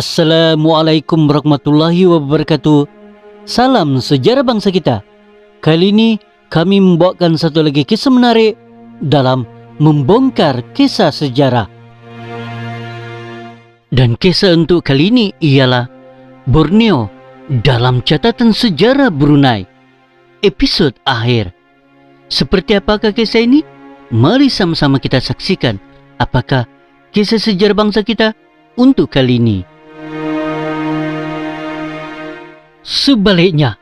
Assalamualaikum warahmatullahi wabarakatuh. Salam sejarah bangsa kita. Kali ini kami membawakan satu lagi kisah menarik dalam membongkar kisah sejarah. Dan kisah untuk kali ini ialah Borneo dalam catatan sejarah Brunei, episod akhir. Seperti apakah kisah ini? Mari sama-sama kita saksikan apakah kisah sejarah bangsa kita untuk kali ini. Sebaliknya,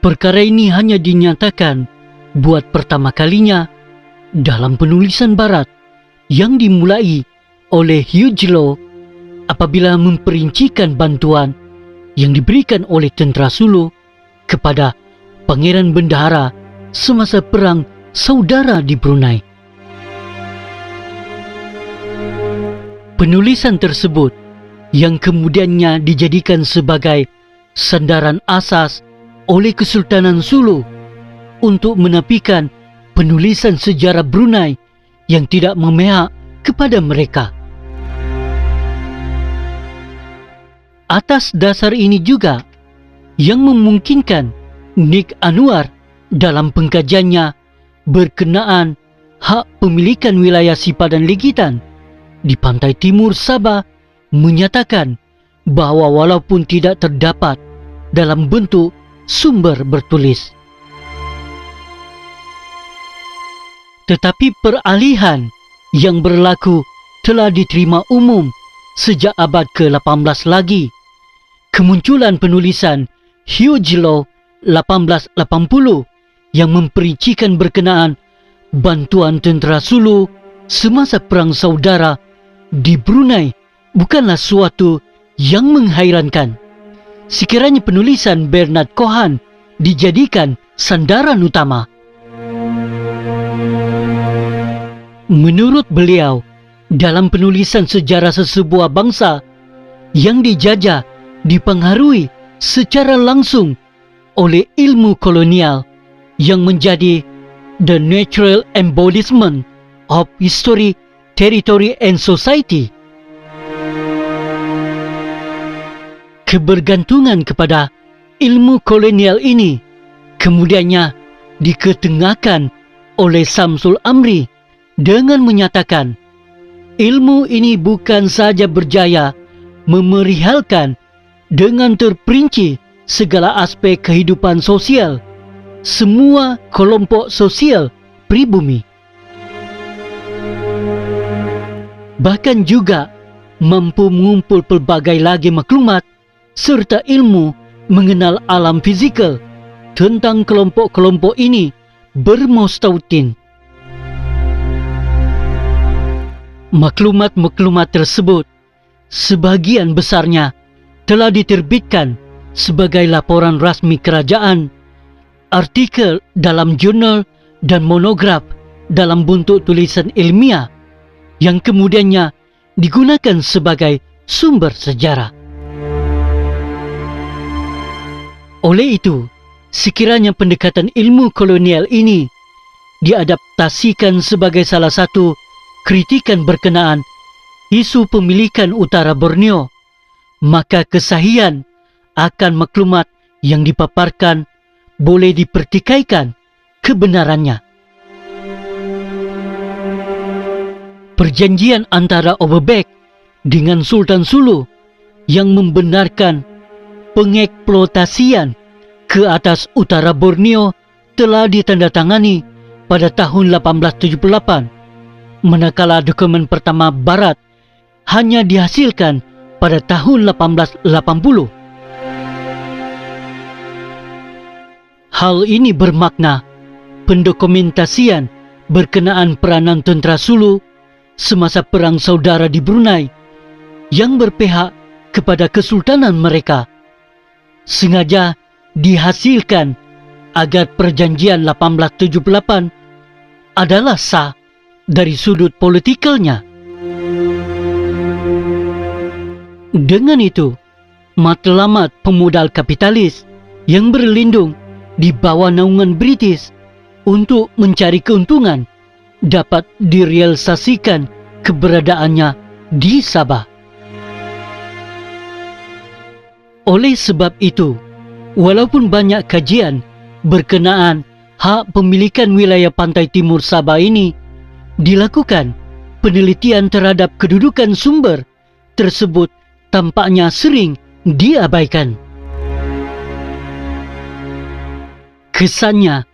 perkara ini hanya dinyatakan buat pertama kalinya dalam penulisan barat yang dimulai oleh Huge Law apabila memperincikan bantuan yang diberikan oleh tentera Sulu kepada Pangeran Bendahara semasa perang saudara di Brunei. Penulisan tersebut yang kemudiannya dijadikan sebagai sandaran asas oleh Kesultanan Sulu untuk menapikan penulisan sejarah Brunei yang tidak memihak kepada mereka. Atas dasar ini juga yang memungkinkan Nik Anwar dalam pengkajiannya berkenaan hak pemilikan wilayah sipadan likitan di pantai timur Sabah menyatakan bahawa walaupun tidak terdapat dalam bentuk sumber bertulis, tetapi peralihan yang berlaku telah diterima umum sejak abad ke-18 lagi. Kemunculan penulisan Huge Law 1880 yang memperincikan berkenaan bantuan tentera Sulu semasa perang saudara di Brunei bukanlah suatu yang menghairankan. Sekiranya penulisan Bernard Cohen dijadikan sandaran utama. Menurut beliau, dalam penulisan sejarah sesebuah bangsa yang dijajah dipengaruhi secara langsung oleh ilmu kolonial yang menjadi the natural embodiment of history, territory and society. Kebergantungan kepada ilmu kolonial ini kemudiannya diketengahkan oleh Samsul Amri dengan menyatakan ilmu ini bukan saja berjaya memerihalkan dengan terperinci segala aspek kehidupan sosial semua kelompok sosial pribumi, bahkan juga mampu mengumpul pelbagai lagi maklumat serta ilmu mengenal alam fizikal tentang kelompok-kelompok ini bermustautin. Maklumat-maklumat tersebut sebahagian besarnya telah diterbitkan sebagai laporan rasmi kerajaan, artikel dalam jurnal dan monograf dalam bentuk tulisan ilmiah yang kemudiannya digunakan sebagai sumber sejarah. Oleh itu, sekiranya pendekatan ilmu kolonial ini diadaptasikan sebagai salah satu kritikan berkenaan isu pemilikan utara Borneo, maka kesahihan akan maklumat yang dipaparkan boleh dipertikaikan kebenarannya. Perjanjian antara Overbeck dengan Sultan Sulu yang membenarkan pengeksploitasian ke atas utara Borneo telah ditandatangani pada tahun 1878, manakala dokumen pertama barat hanya dihasilkan pada tahun 1880. Hal ini bermakna pendokumentasian berkenaan peranan tentera Sulu semasa perang saudara di Brunei yang berpihak kepada kesultanan mereka sengaja dihasilkan agar perjanjian 1878 adalah sah dari sudut politikalnya. Dengan itu, matlamat pemodal kapitalis yang berlindung di bawah naungan British untuk mencari keuntungan dapat direalisasikan keberadaannya di Sabah. Oleh sebab itu, walaupun banyak kajian berkenaan hak pemilikan wilayah pantai timur Sabah ini dilakukan, penelitian terhadap kedudukan sumber tersebut tampaknya sering diabaikan. Kesannya,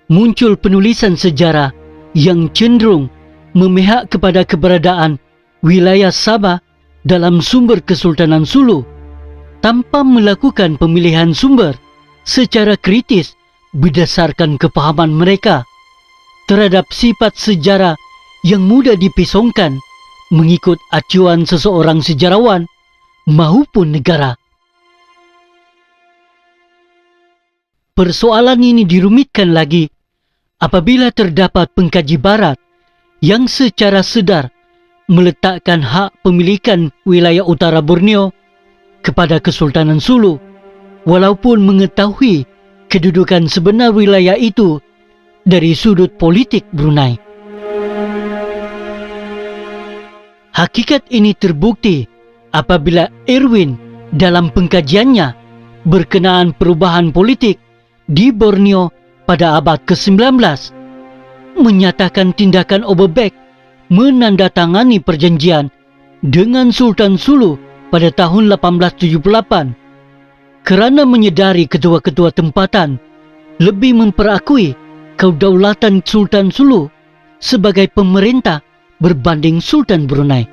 muncul penulisan sejarah yang cenderung memihak kepada keberadaan wilayah Sabah dalam sumber Kesultanan Sulu tanpa melakukan pemilihan sumber secara kritis berdasarkan kepahaman mereka terhadap sifat sejarah yang mudah dipisongkan mengikut acuan seseorang sejarawan maupun negara. Persoalan ini dirumitkan lagi apabila terdapat pengkaji barat yang secara sedar meletakkan hak pemilikan wilayah utara Borneo kepada Kesultanan Sulu walaupun mengetahui kedudukan sebenar wilayah itu dari sudut politik Brunei. Hakikat ini terbukti apabila Irwin dalam pengkajiannya berkenaan perubahan politik di Borneo pada abad ke-19 menyatakan tindakan Overbeck menandatangani perjanjian dengan Sultan Sulu pada tahun 1878 kerana menyedari ketua-ketua tempatan lebih memperakui kedaulatan Sultan Sulu sebagai pemerintah berbanding Sultan Brunei.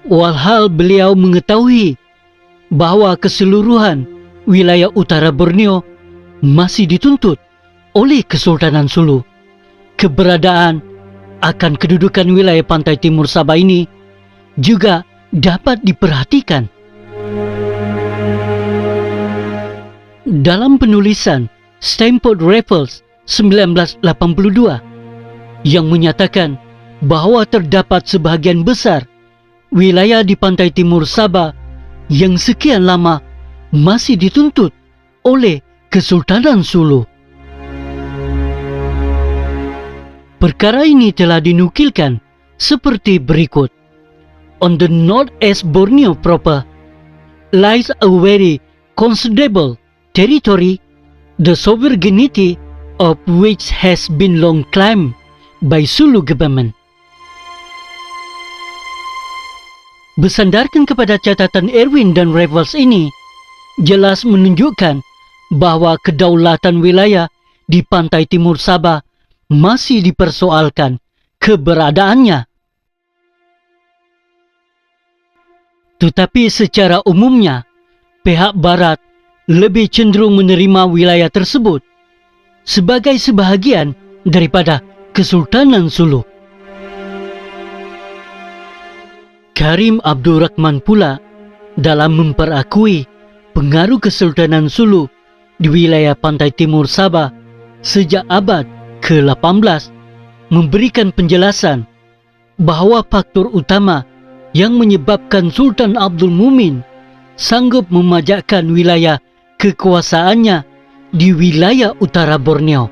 Walhal beliau mengetahui bahawa keseluruhan wilayah utara Borneo masih dituntut oleh Kesultanan Sulu, keberadaan akan kedudukan wilayah pantai timur Sabah ini juga dapat diperhatikan. Dalam penulisan Stamford Raffles 1982 yang menyatakan bahawa terdapat sebahagian besar wilayah di pantai timur Sabah yang sekian lama masih dituntut oleh Kesultanan Sulu. Perkara ini telah dinukilkan seperti berikut. On the northeast Borneo proper lies a very considerable territory, the sovereignty of which has been long claimed by Sulu government. Bersandarkan kepada catatan Irwin dan Raffles ini, jelas menunjukkan bahawa kedaulatan wilayah di pantai timur Sabah masih dipersoalkan keberadaannya. Tetapi secara umumnya, pihak barat lebih cenderung menerima wilayah tersebut sebagai sebahagian daripada Kesultanan Sulu. Karim Abdul Rahman pula dalam memperakui pengaruh Kesultanan Sulu di wilayah pantai timur Sabah sejak abad ke-18 memberikan penjelasan bahawa faktor utama yang menyebabkan Sultan Abdul Mumin sanggup memajakkan wilayah kekuasaannya di wilayah utara Borneo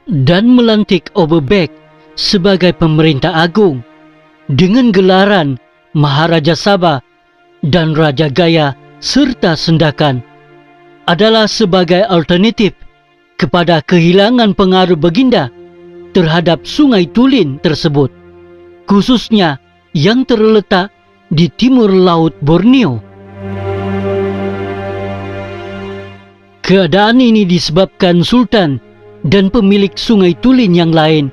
dan melantik Overbeck sebagai pemerintah agung dengan gelaran Maharaja Sabah dan Raja Gaya serta Sendakan adalah sebagai alternatif kepada kehilangan pengaruh baginda terhadap Sungai Tulin tersebut, khususnya yang terletak di timur laut Borneo. Keadaan ini disebabkan Sultan dan pemilik Sungai Tulin yang lain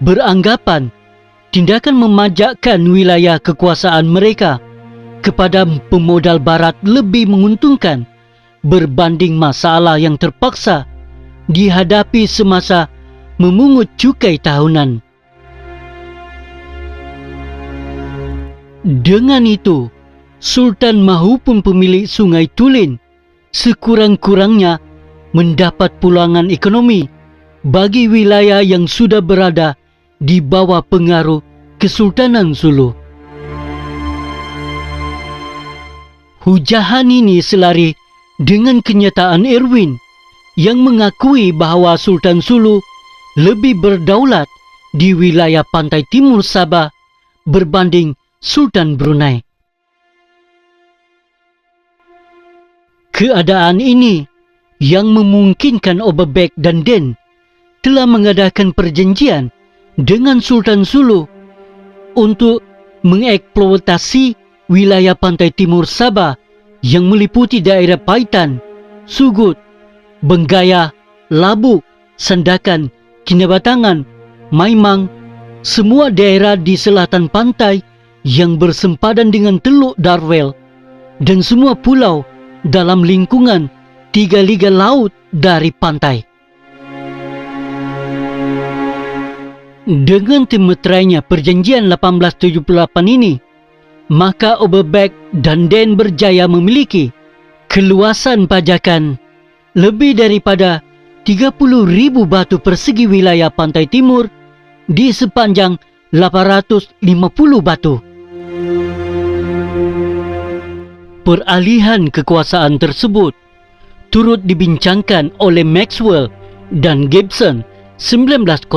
beranggapan tindakan memajakkan wilayah kekuasaan mereka kepada pemodal barat lebih menguntungkan berbanding masalah yang terpaksa dihadapi semasa memungut cukai tahunan. Dengan itu, Sultan maupun pemilik Sungai Tulin sekurang-kurangnya mendapat pulangan ekonomi bagi wilayah yang sudah berada di bawah pengaruh Kesultanan Sulu. Hujahan ini selari dengan kenyataan Irwin yang mengakui bahawa Sultan Sulu lebih berdaulat di wilayah pantai timur Sabah berbanding Sultan Brunei. Keadaan ini yang memungkinkan Overbeck dan Den telah mengadakan perjanjian dengan Sultan Sulu untuk mengeksploitasi wilayah pantai timur Sabah yang meliputi daerah Paitan, Sugut, Benggaya, Labuk, Sandakan, Kinabatangan, Maimang, semua daerah di selatan pantai yang bersempadan dengan Teluk Darwell dan semua pulau dalam lingkungan 3 liga laut dari pantai. Dengan temeterainya perjanjian 1878 ini, maka Overbeck dan Den berjaya memiliki keluasan pajakan lebih daripada 30,000 batu persegi wilayah pantai timur di sepanjang 850 batu. Peralihan kekuasaan tersebut turut dibincangkan oleh Maxwell dan Gibson 1905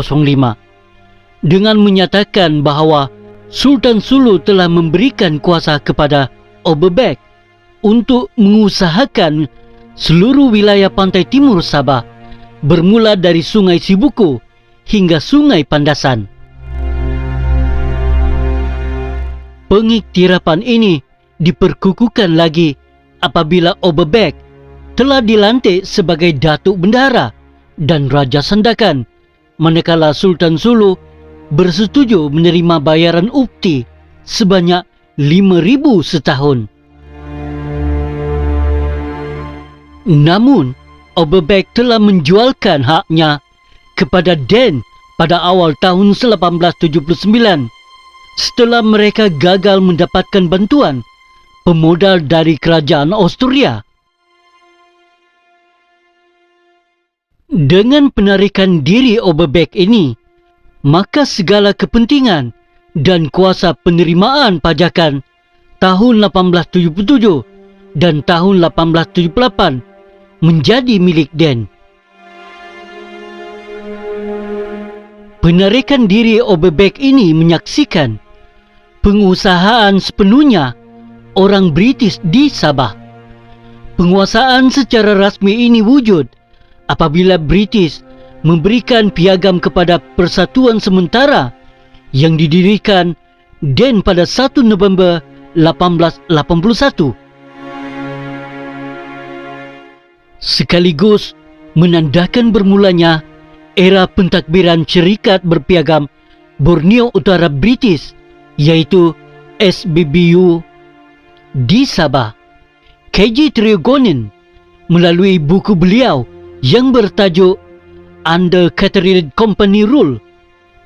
dengan menyatakan bahawa Sultan Sulu telah memberikan kuasa kepada Overbeck untuk mengusahakan seluruh wilayah pantai timur Sabah bermula dari Sungai Sibuku hingga Sungai Pandasan. Pengiktirapan ini diperkukuhkan lagi apabila Overbeck telah dilantik sebagai Datuk Bendahara dan Raja Sandakan, manakala Sultan Sulu bersetuju menerima bayaran upeti sebanyak 5,000 setahun. Namun, Overbeck telah menjualkan haknya kepada Den pada awal tahun 1879 setelah mereka gagal mendapatkan bantuan pemodal dari kerajaan Austria. Dengan penarikan diri Overbeck ini, maka segala kepentingan dan kuasa penerimaan pajakan tahun 1877 dan tahun 1878 menjadi milik Den. Penarikan diri Overbeck ini menyaksikan pengusahaan sepenuhnya orang British di Sabah. Penguasaan secara rasmi ini wujud apabila British memberikan piagam kepada Persatuan Sementara yang didirikan Den pada 1 November 1881. Sekaligus menandakan bermulanya era pentadbiran syarikat berpiagam Borneo Utara British, iaitu SBBU di Sabah. KG Trigonin melalui buku beliau yang bertajuk Under Catherine Company Rule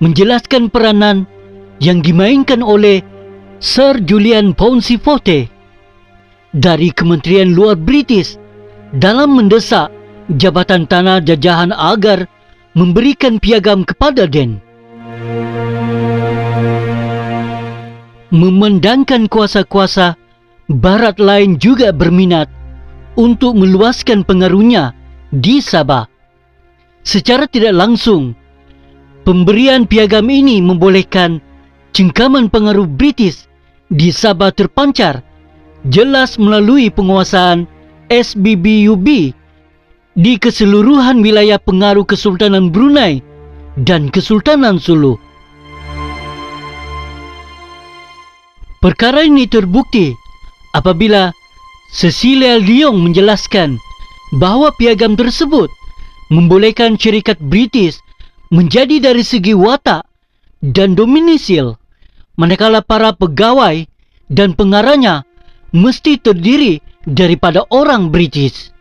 menjelaskan peranan yang dimainkan oleh Sir Julian Pauncefote dari Kementerian Luar British dalam mendesak Jabatan Tanah Jajahan agar memberikan piagam kepada Den. Memandangkan kuasa-kuasa Barat lain juga berminat untuk meluaskan pengaruhnya di Sabah. Secara tidak langsung, pemberian piagam ini membolehkan cengkaman pengaruh British di Sabah terpancar jelas melalui penguasaan SBBUB di keseluruhan wilayah pengaruh Kesultanan Brunei dan Kesultanan Sulu. Perkara ini terbukti apabila Cecilia Leong menjelaskan bahawa piagam tersebut membolehkan syarikat British menjadi dari segi watak dan dominisil, manakala para pegawai dan pengarahnya mesti terdiri daripada orang British.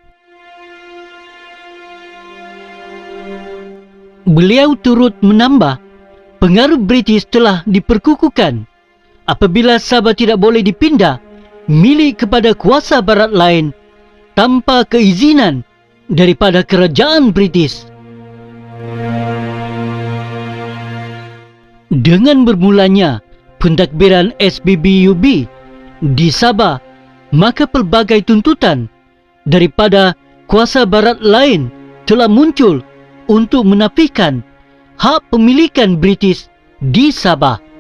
Beliau turut menambah, pengaruh British telah diperkukuhkan apabila Sabah tidak boleh dipindah milik kepada kuasa Barat lain tanpa keizinan daripada kerajaan British. Dengan bermulanya pentadbiran SBBUB di Sabah, maka pelbagai tuntutan daripada kuasa Barat lain telah muncul untuk menafikan hak pemilikan British di Sabah.